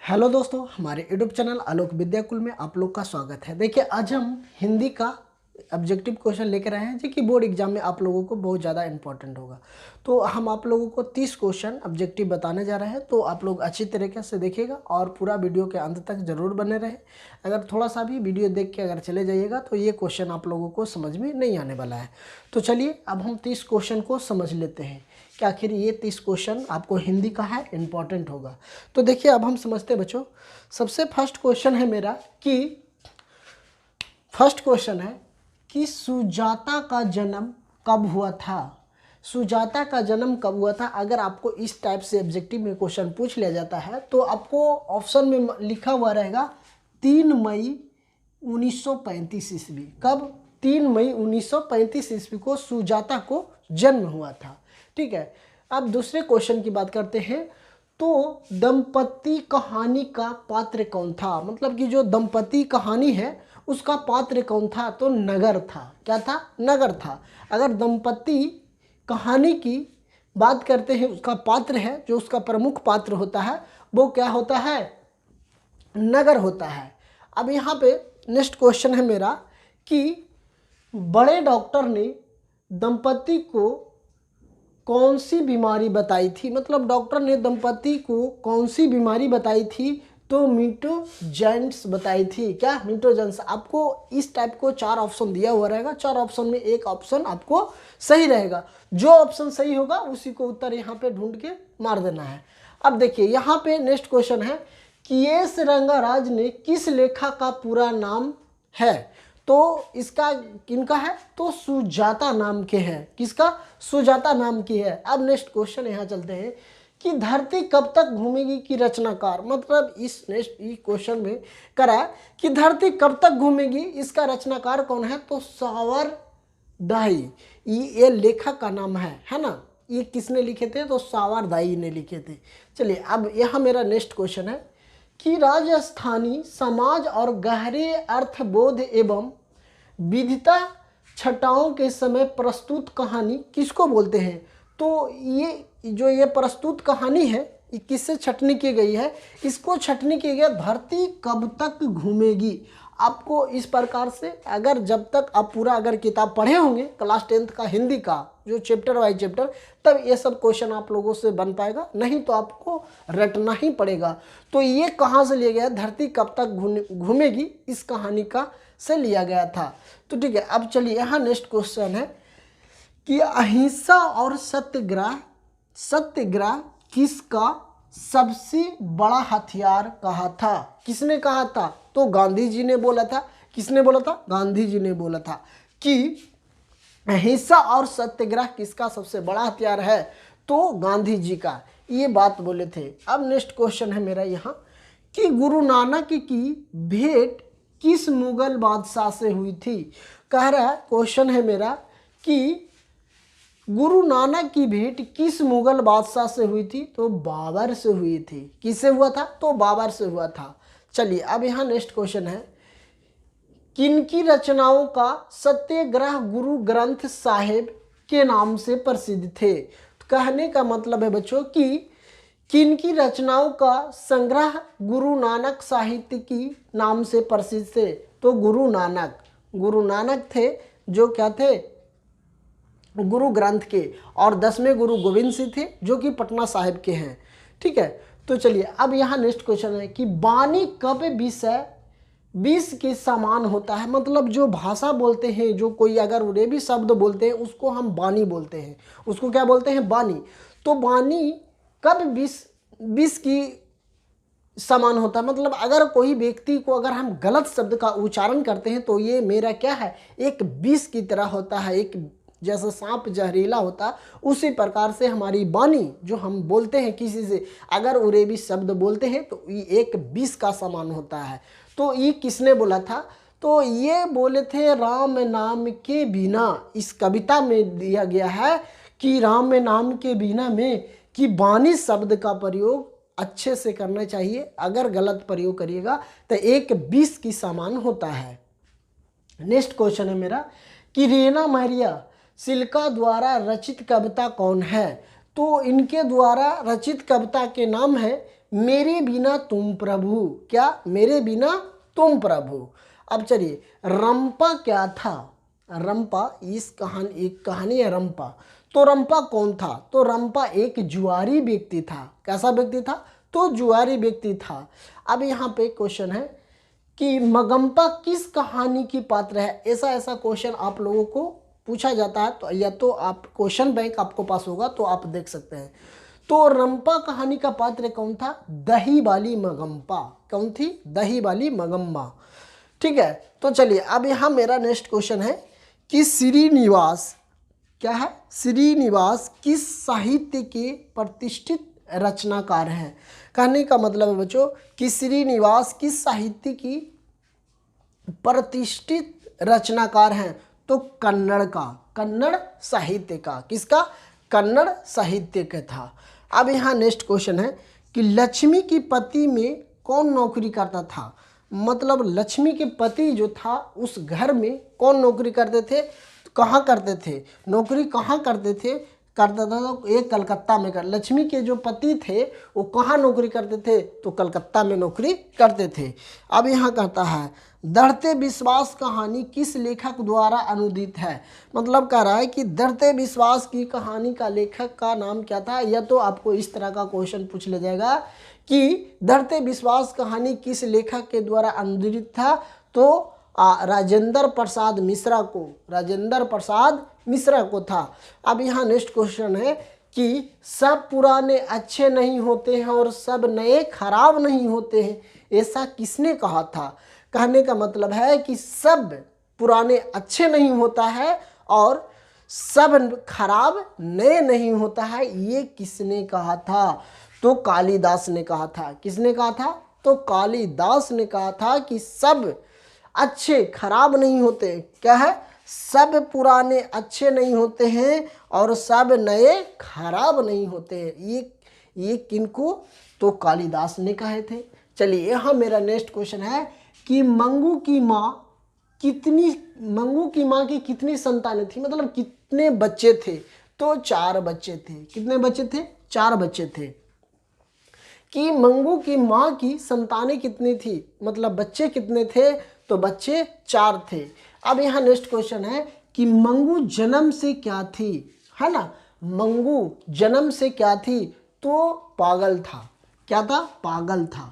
Hello दोस्तों, हमारे YouTube channel आलोक विद्याकुल में आप लोग का स्वागत है। देखिए, आज हम हिंदी का ऑब्जेक्टिव क्वेश्चन लेकर आए हैं जो कि बोर्ड एग्जाम में आप लोगों को बहुत ज़्यादा इंपॉर्टेंट होगा। तो हम आप लोगों को 30 क्वेश्चन ऑब्जेक्टिव बताने जा रहे हैं, तो आप लोग अच्छी तरीके से देखिएगा और पूरा वीडियो के अंत तक ज़रूर बने रहे। अगर थोड़ा सा भी वीडियो देख के अगर चले जाइएगा तो ये क्वेश्चन आप लोगों को समझ में नहीं आने वाला है। तो चलिए अब हम 30 क्वेश्चन को समझ लेते हैं कि आखिर ये 30 क्वेश्चन आपको हिंदी का है, इम्पॉर्टेंट होगा। तो देखिए अब हम समझते हैं बच्चों। सबसे फर्स्ट क्वेश्चन है मेरा कि सुजाता का जन्म कब हुआ था। सुजाता का जन्म कब हुआ था। अगर आपको इस टाइप से ऑब्जेक्टिव में क्वेश्चन पूछ लिया जाता है तो आपको ऑप्शन में लिखा हुआ रहेगा 3 मई 1935 ईस्वी। कब? 3 मई 1935 ईस्वी को सुजाता को जन्म हुआ था। ठीक है, अब दूसरे क्वेश्चन की बात करते हैं। तो दंपति कहानी का पात्र कौन था, मतलब कि जो दंपति कहानी है उसका पात्र कौन था, तो नगर था। क्या था? नगर था। अगर दंपति कहानी की बात करते हैं, उसका पात्र है, जो उसका प्रमुख पात्र होता है वो क्या होता है? नगर होता है। अब यहाँ पे नेक्स्ट क्वेश्चन है मेरा कि बड़े डॉक्टर ने दंपति को कौन सी बीमारी बताई थी, मतलब डॉक्टर ने दंपति को कौन सी बीमारी बताई थी, तो मीटोजेंस बताई थी। क्या? मीटोजेंस। आपको इस टाइप को 4 ऑप्शन दिया हुआ रहेगा, 4 ऑप्शन में एक ऑप्शन आपको सही रहेगा। जो ऑप्शन सही होगा उसी को उत्तर यहाँ पे ढूंढ के मार देना है। अब देखिए यहाँ पे नेक्स्ट क्वेश्चन है कि एस रंगाराज ने किस लेखा का पूरा नाम है, तो इसका किनका है, तो सुजाता नाम के है। किसका? सुजाता नाम की है। अब नेक्स्ट क्वेश्चन यहाँ चलते हैं कि धरती कब तक घूमेगी की रचनाकार, मतलब इस नेक्स्ट क्वेश्चन में करा कि धरती कब तक घूमेगी, इसका रचनाकार कौन है, तो सावरदाई। ये लेखक का नाम है ना। ये किसने लिखे थे, तो सावरदाई ने लिखे थे। चलिए अब यहाँ मेरा नेक्स्ट क्वेश्चन है कि राजस्थानी समाज और गहरे अर्थबोध एवं विविधता छटाओं के समय प्रस्तुत कहानी किसको बोलते हैं। तो ये प्रस्तुत कहानी है, ये किससे छटनी की गई है, इसको छटनी की गई धरती कब तक घूमेगी। आपको इस प्रकार से अगर जब तक आप पूरा अगर किताब पढ़े होंगे क्लास 10th का हिंदी का जो चैप्टर वाइज चैप्टर, तब ये सब क्वेश्चन आप लोगों से बन पाएगा, नहीं तो आपको रटना ही पड़ेगा। तो ये कहाँ से लिया गया? धरती कब तक घूमेगी इस कहानी का से लिया गया था। तो ठीक है, अब चलिए यहाँ नेक्स्ट क्वेश्चन है कि अहिंसा और सत्याग्रह किसका सबसे बड़ा हथियार कहा था। किसने कहा था? तो गांधी जी ने बोला था। किसने बोला था? गांधी जी ने बोला था कि अहिंसा और सत्याग्रह किसका सबसे बड़ा हथियार है, तो गांधी जी का, ये बात बोले थे। अब नेक्स्ट क्वेश्चन है मेरा यहाँ कि गुरु नानक की भेंट किस मुगल बादशाह से हुई थी। कह रहा है क्वेश्चन है मेरा कि गुरु नानक की भेंट किस मुगल बादशाह से हुई थी, तो बाबर से हुई थी। किससे हुआ था? तो बाबर से हुआ था। चलिए अब यहाँ नेक्स्ट क्वेश्चन है किनकी रचनाओं का सत्याग्रह गुरु ग्रंथ साहिब के नाम से प्रसिद्ध थे। तो कहने का मतलब है बच्चों कि किनकी रचनाओं का संग्रह गुरु नानक साहित्य की नाम से प्रसिद्ध थे, तो गुरु नानक थे, जो क्या थे, गुरु ग्रंथ के, और 10वें गुरु गोविंद सिंह थे जो कि पटना साहिब के हैं। ठीक है, तो चलिए अब यहाँ नेक्स्ट क्वेश्चन है कि वाणी कब विषय विष के समान होता है, मतलब जो भाषा बोलते हैं, जो कोई अगर उन्हें भी शब्द बोलते हैं उसको हम वाणी बोलते हैं। उसको क्या बोलते हैं? वाणी। तो वाणी कब विष की समान होता है, मतलब अगर कोई व्यक्ति को अगर हम गलत शब्द का उच्चारण करते हैं तो ये मेरा क्या है, एक विष की तरह होता है, एक जैसा सांप जहरीला होता है, उसी प्रकार से हमारी वाणी जो हम बोलते हैं किसी से, अगर उरे भी शब्द बोलते हैं तो ये एक विष का समान होता है। तो ये किसने बोला था? तो ये बोले थे राम नाम के बिना। इस कविता में दिया गया है कि राम नाम के बिना में कि वाणी शब्द का प्रयोग अच्छे से करना चाहिए, अगर गलत प्रयोग करिएगा तो एक विष की समान होता है। नेक्स्ट क्वेश्चन है मेरा कि रेना मैरिया सिल्का द्वारा रचित कविता कौन है। तो इनके द्वारा रचित कविता के नाम है मेरे बिना तुम प्रभु, क्या मेरे बिना तुम प्रभु। अब चलिए रंपा क्या था, रंपा एक कहानी है रंपा। तो रंपा कौन था, तो रंपा एक जुआरी व्यक्ति था। कैसा व्यक्ति था, तो जुआरी व्यक्ति था। अब यहाँ पे क्वेश्चन है कि मगंपा किस कहानी की पात्र है, ऐसा ऐसा क्वेश्चन आप लोगों को पूछा जाता है। तो या तो आप क्वेश्चन बैंक आपको पास होगा तो आप देख सकते हैं। तो रंपा कहानी का पात्र कौन था, दही वाली मगंपा। कौन थी, दही वाली मगम्मा। ठीक है, तो चलिए अब यहाँ मेरा नेक्स्ट क्वेश्चन है कि श्रीनिवास क्या है, श्रीनिवास किस साहित्य के प्रतिष्ठित रचनाकार हैं। कहने का मतलब है बच्चों कि श्रीनिवास किस साहित्य की प्रतिष्ठित रचनाकार हैं, तो कन्नड़ का, कन्नड़ साहित्य का। किसका, कन्नड़ साहित्य का था। अब यहाँ नेक्स्ट क्वेश्चन है कि लक्ष्मी की पति में कौन नौकरी करता था, मतलब लक्ष्मी के पति जो था उस घर में कौन नौकरी करते थे, कहाँ करते थे, नौकरी कहाँ करते थे, करता था तो एक कलकत्ता में कर। लक्ष्मी के जो पति थे वो कहाँ नौकरी करते थे, तो कलकत्ता में नौकरी करते थे। अब यहाँ कहता है दृढ़ते विश्वास कहानी किस लेखक द्वारा अनुदित है, मतलब कह रहा है कि दृढ़ते विश्वास की कहानी का लेखक का नाम क्या था। या तो आपको इस तरह का क्वेश्चन पूछ लिया जाएगा कि दृढ़ते विश्वास कहानी किस लेखक के द्वारा अनुदित था, तो राजेंद्र प्रसाद मिश्रा को, राजेंद्र प्रसाद मिश्रा को था। अब यहाँ नेक्स्ट क्वेश्चन है कि सब पुराने अच्छे नहीं होते हैं और सब नए खराब नहीं होते हैं, ऐसा किसने कहा था। कहने का मतलब है कि सब पुराने अच्छे नहीं होता है और सब खराब नए नहीं होता है, ये किसने कहा था, तो कालिदास ने कहा था। किसने कहा था, तो कालिदास ने कहा था कि सब अच्छे खराब नहीं होते, क्या है, सब पुराने अच्छे नहीं होते हैं और सब नए खराब नहीं होते हैं। ये किनको, तो कालिदास ने कहे थे। चलिए यहाँ मेरा नेक्स्ट क्वेश्चन है कि मंगू की माँ की कितनी संतानें थी, मतलब कितने बच्चे थे, तो 4 बच्चे थे। कितने बच्चे थे, 4 बच्चे थे। कि मंगू की माँ की संतानें कितनी थी, मतलब बच्चे कितने थे, तो बच्चे 4 थे। अब यहाँ नेक्स्ट क्वेश्चन है कि मंगू जन्म से क्या थी, है ना, मंगू जन्म से क्या थी, तो पागल था। क्या था, पागल था।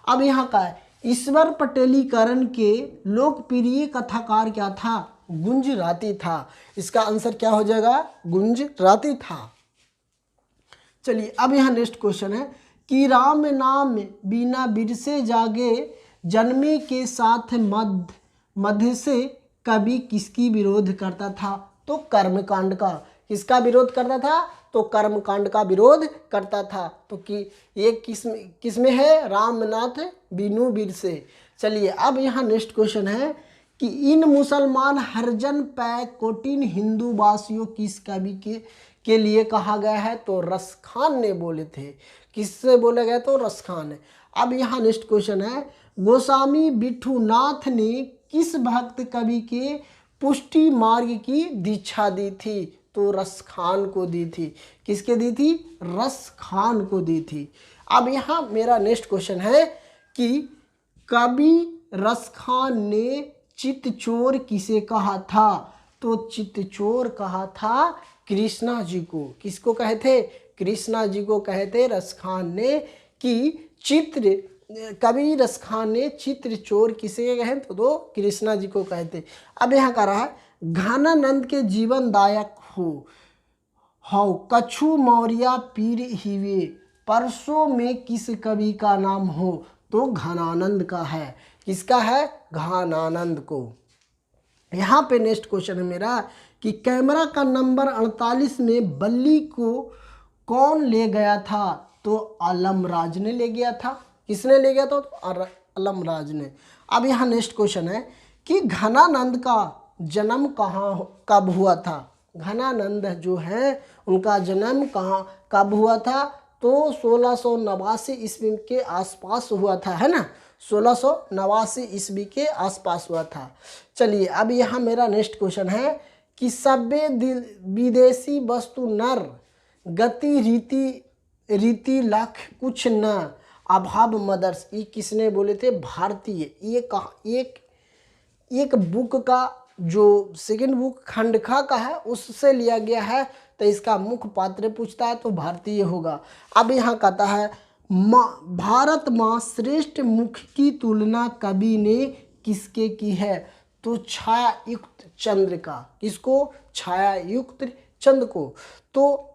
अब यहाँ का है ईश्वर पटेलीकरण के लोकप्रिय कथाकार क्या था, गुंजराती था। इसका आंसर क्या हो जाएगा, गुंजराती था। चलिए अब यहाँ नेक्स्ट क्वेश्चन है कि राम नाम बिना बिरसे जागे जन्मे के साथ मध्य से कवि किसकी विरोध करता था, तो कर्मकांड का। किसका विरोध करता था, तो कर्मकांड का विरोध करता था। तो कि ये किसमें है, रामनाथ बिनु बिरसे। चलिए अब यहाँ नेक्स्ट क्वेश्चन है कि इन मुसलमान हरजन पै कोटिन हिंदू वासियों किस कवि के लिए कहा गया है, तो रसखान ने बोले थे। किससे बोला गया, तो रसखान ने। अब यहाँ नेक्स्ट क्वेश्चन है गोस्वामी बिठूनाथ ने किस भक्त कवि के पुष्टि मार्ग की दीक्षा दी थी, तो रसखान को दी थी। किसके दी थी, रसखान को दी थी। अब यहाँ मेरा नेक्स्ट क्वेश्चन है कि कवि रसखान ने चित्तचोर किसे कहा था, तो चित्तचोर कहा था कृष्णा जी को। किसको कहे थे, कृष्णा जी को कहे थे रसखान ने कि कवि रसखान ने चित्रचोर किसे कहे, तो कृष्णा जी को कहे थे। अब यहाँ कह रहा है घनानंद के जीवनदायक हो कछु मौर्या पीर हिवे परसों में किस कवि का नाम हो, तो घनानंद का है। किसका है, घनानंद को। यहाँ पे नेक्स्ट क्वेश्चन है मेरा कि कैमरा का नंबर 48 में बल्ली को कौन ले गया था, तो आलमराज ने ले गया था। किसने ले गया था, तो आलमराज ने। अब यहाँ नेक्स्ट क्वेश्चन है कि घनानंद का जन्म कब हुआ था। घनानंद जो है उनका जन्म कब हुआ था, तो 1689 ईस्वी के आसपास हुआ था, है ना, 1689 ईस्वी के आसपास हुआ था। चलिए अब यहाँ मेरा नेक्स्ट क्वेश्चन है कि सभ्य विदेशी वस्तु नर गति रीति लख कुछ न अभाव मदर्स, ये किसने बोले थे? भारतीय। ये कहा एक बुक का जो सेकंड बुक खंडखा का है उससे लिया गया है, तो इसका मुख्य पात्र पूछता है तो भारतीय होगा। अब यहाँ कहता है भारत माँ श्रेष्ठ मुख की तुलना कवि ने किसके की है? तो छायायुक्त चंद्र का। किसको? छायायुक्त चंद्र को। तो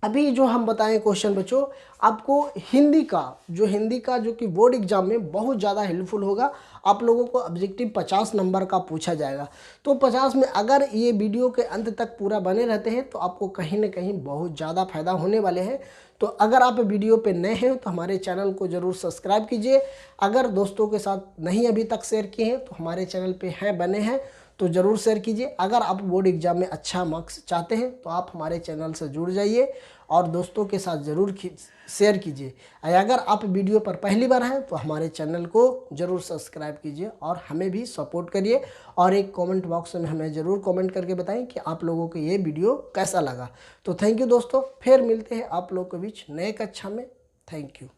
अभी जो हम बताएं क्वेश्चन बच्चों, आपको हिंदी का जो कि बोर्ड एग्जाम में बहुत ज़्यादा हेल्पफुल होगा। आप लोगों को ऑब्जेक्टिव 50 नंबर का पूछा जाएगा। तो 50 में अगर ये वीडियो के अंत तक पूरा बने रहते हैं तो आपको कहीं ना कहीं बहुत ज़्यादा फायदा होने वाले हैं। तो अगर आप वीडियो पे नए हैं तो हमारे चैनल को ज़रूर सब्सक्राइब कीजिए। अगर दोस्तों के साथ नहीं अभी तक शेयर किए हैं तो हमारे चैनल पे हैं बने हैं तो ज़रूर शेयर कीजिए। अगर आप बोर्ड एग्जाम में अच्छा मार्क्स चाहते हैं तो आप हमारे चैनल से जुड़ जाइए और दोस्तों के साथ ज़रूर शेयर कीजिए। अगर आप वीडियो पर पहली बार हैं तो हमारे चैनल को ज़रूर सब्सक्राइब कीजिए और हमें भी सपोर्ट करिए। और एक कमेंट बॉक्स में हमें ज़रूर कमेंट करके बताएं कि आप लोगों को ये वीडियो कैसा लगा। तो थैंक यू दोस्तों, फिर मिलते हैं आप लोगों के बीच नए कक्षा में। Thank you.